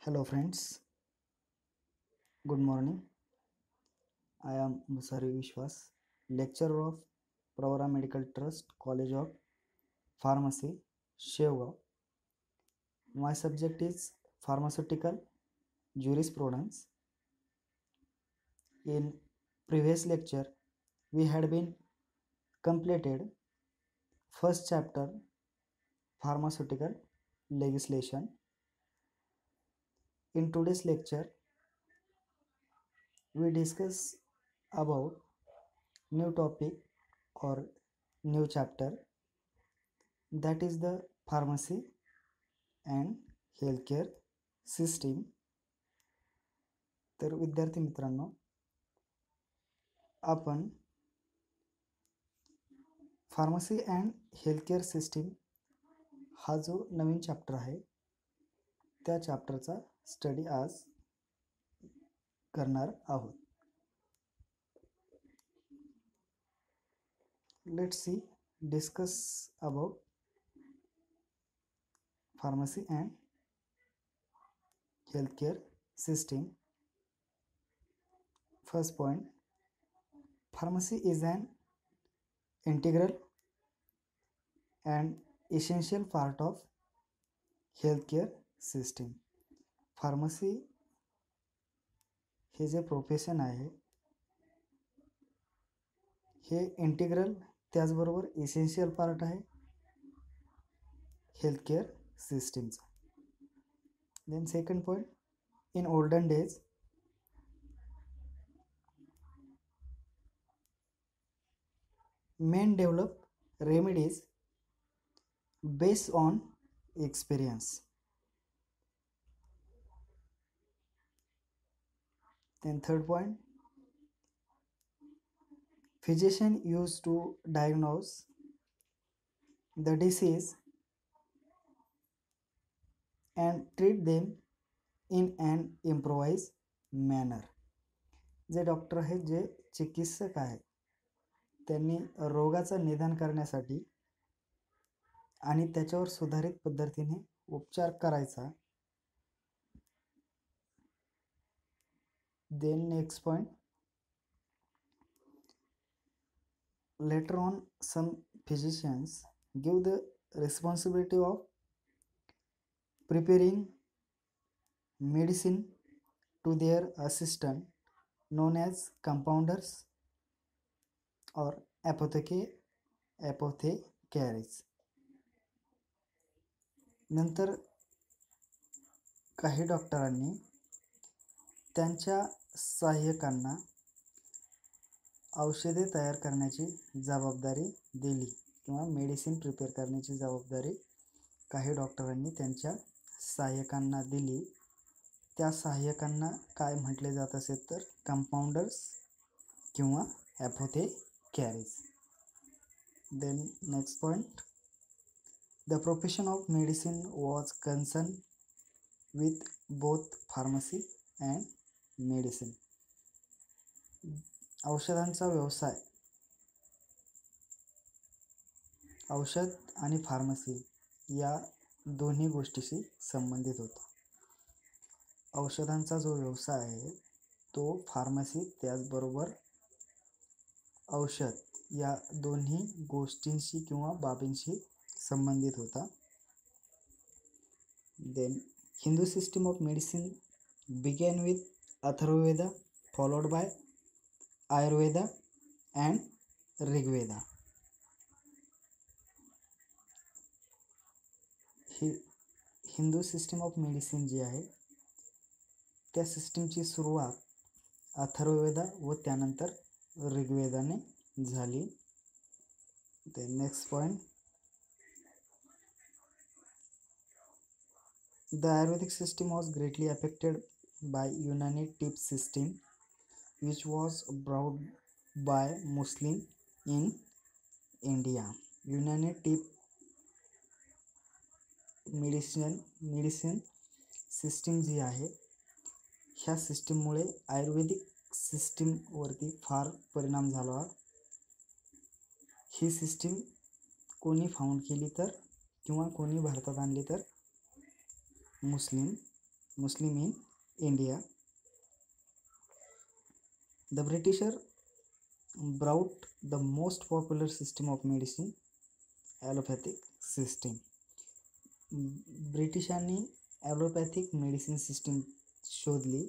Hello friends, good morning. I am Musari Vishwas, lecturer of Pravara Medical Trust, College of Pharmacy, Shevgaon. My subject is pharmaceutical jurisprudence. In previous lecture, we had been completed first chapter pharmaceutical legislation. In today's lecture, we discuss about new topic or new chapter, that is the pharmacy and healthcare system. तर विद्यार्थी मित्रांनो, आपण pharmacy and healthcare system हा जो नवीन chapter आहे त्या चॅप्टरचा study आज करणार आहोत. Let's see discuss about pharmacy and healthcare system. First point, pharmacy is an integral and essential part of healthcare system. Pharmacy हे जे प्रोफेशन आहे हे इंटिग्रल त्याचबरोबर एसेन्शियल पार्ट आहे हेल्थकेअर सिस्टीमचा. Then second point, in olden days men develop remedies based on experience. Then third point, physician used to diagnose the disease and treat them in an improvised manner. J doctor आहेत, जे चिकित्सक आहेत, त्यांनी रोगाचं निदान करण्यासाठी आणि त्याच्यावर सुधारित पद्धतीने उपचार करायचा. Then next point, later on some physicians give the responsibility of preparing medicine to their assistant known as compounders or apothecaries. नंतर काही डॉक्टरांनी त्यांच्या सहाय्यकांना औषधे तयार करण्याची जबाबदारी दिली किंवा मेडिसिन प्रिपेअर करण्याची जबाबदारी काही डॉक्टरांनी त्यांच्या सहाय्यकांना दिली. त्या सहाय्यकांना काय म्हटले जात असेल तर कंपाऊंडर्स किंवा apothecaries. Then next point, the profession of medicine was concern with both pharmacy and medicine. औषधांचा व्यवसाय औषध आणि फार्मसी या दोन्ही गोष्टीशी संबंधित होता. औषधांचा जो व्यवसाय आहे तो फार्मसी त्याचबरोबर औषध या दोन्ही गोष्टींशी किंवा बाबींशी संबंधित होता. Then Hindu system of medicine began with Atharvaveda followed by Ayurveda and Rigveda. Hindu system of medicine जी आहे त्या सिस्टीमची सुरुवात अथर्ववेदा व त्यानंतर ऋग्वेदाने झाली. Then next point, the Ayurvedic system was greatly affected by Unani tip system which was brought by Muslim in India. Unani tip medicine system जी आहे ह्या सिस्टीममुळे आयुर्वेदिक सिस्टीमवरती फार परिणाम झाला. ही सिस्टीम कोणी फाउंड केली तर किंवा कोणी भारतात आणली तर मुस्लिम Muslim in India. The Britisher brought the most popular system of medicine, allopathic system. ब्रिटिशांनी ॲलोपॅथिक मेडिसिन सिस्टीम शोधली.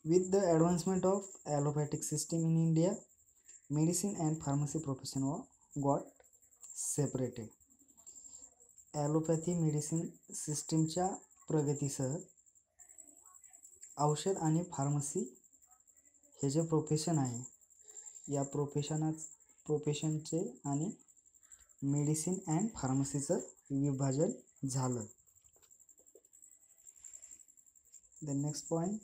With the advancement of allopathic system in India, medicine and pharmacy profession got separated. Allopathy medicine सिस्टीमच्या प्रगतीसह औषध आणि pharmacy हे जे profession आहे, या प्रोफेशनचे आणि मेडिसिन अँड फार्मसीचं विभाजन झालं. The next point,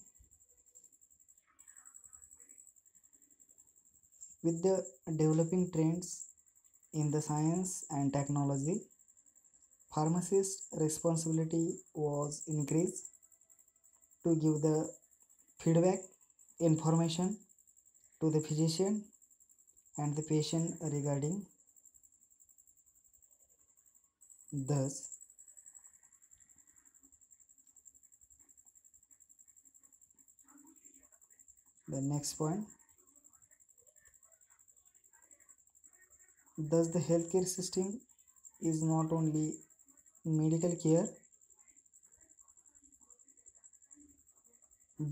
with the developing trends in the science and technology, pharmacist responsibility was increased to give the feedback information to the physician and the patient regarding thus the next point, thus the healthcare system is not only medical care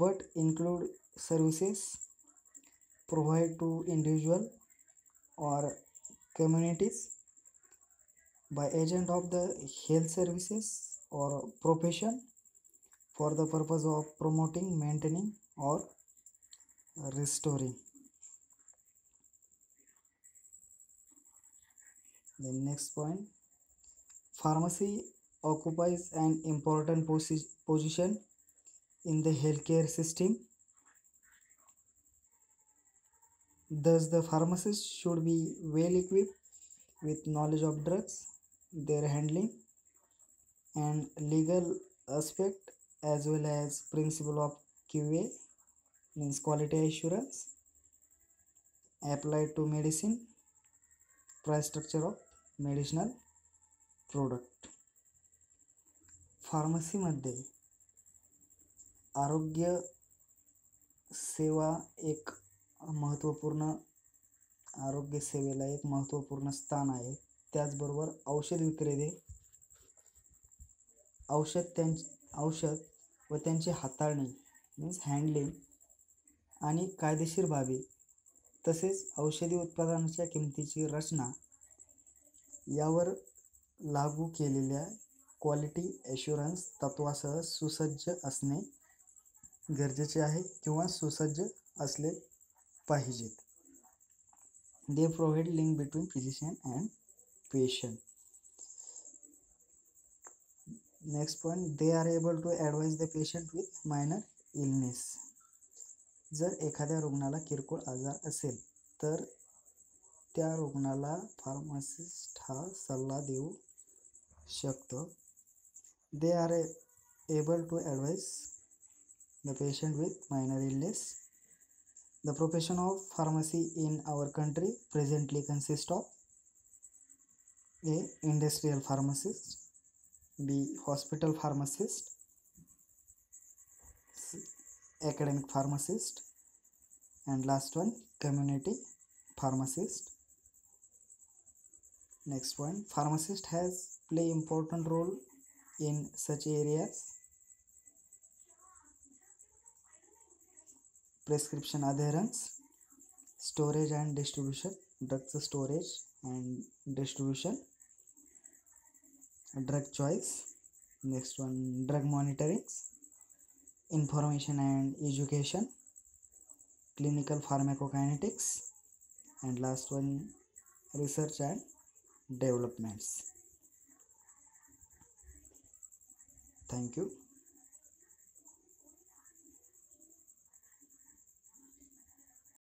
but include services provided to individual or communities by agent of the health services or profession for the purpose of promoting, maintaining or restoring. The next point, pharmacy occupies an important position in the healthcare system. Thus, the pharmacist should be well equipped with knowledge of drugs, their handling, and legal aspect, as well as principle of QA, means quality assurance, applied to medicine, price structure of medicinal product. फार्मसीमध्ये आरोग्य सेवा एक महत्त्वपूर्ण आरोग्य सेवेला एक महत्त्वपूर्ण स्थान आहे. त्याचबरोबर औषध विक्रेते औषध व त्यांची हाताळणी मीन्स हँडलिंग आणि कायदेशीर बाबी तसेच औषधी उत्पादनाच्या किमतीची रचना यावर लागू केलेल्या क्वालिटी ॲश्युरन्स तत्वासह सुसज्ज असणे गरजेचे आहे किंवा सुसज्ज असले पाहिजेत. They provide link between physician and patient. Next point, they are able to advise the patient with minor illness. जर एखाद्या रुग्णाला किरकोळ आजार असेल तर त्या रुग्णाला फार्मासिस्ट हा सल्ला देऊ शकतो. They are able to advise the patient with minor illness. The profession of pharmacy in our country presently consist of A industrial pharmacist, B hospital pharmacist, academic pharmacist, and last one community pharmacist. Next point, pharmacist has play important role in such areas: prescription adherence, storage and distribution, drugs storage and distribution, drug choice. Next one, drug monitoring, information and education, clinical pharmacokinetics, and last one, research and developments. Thank you.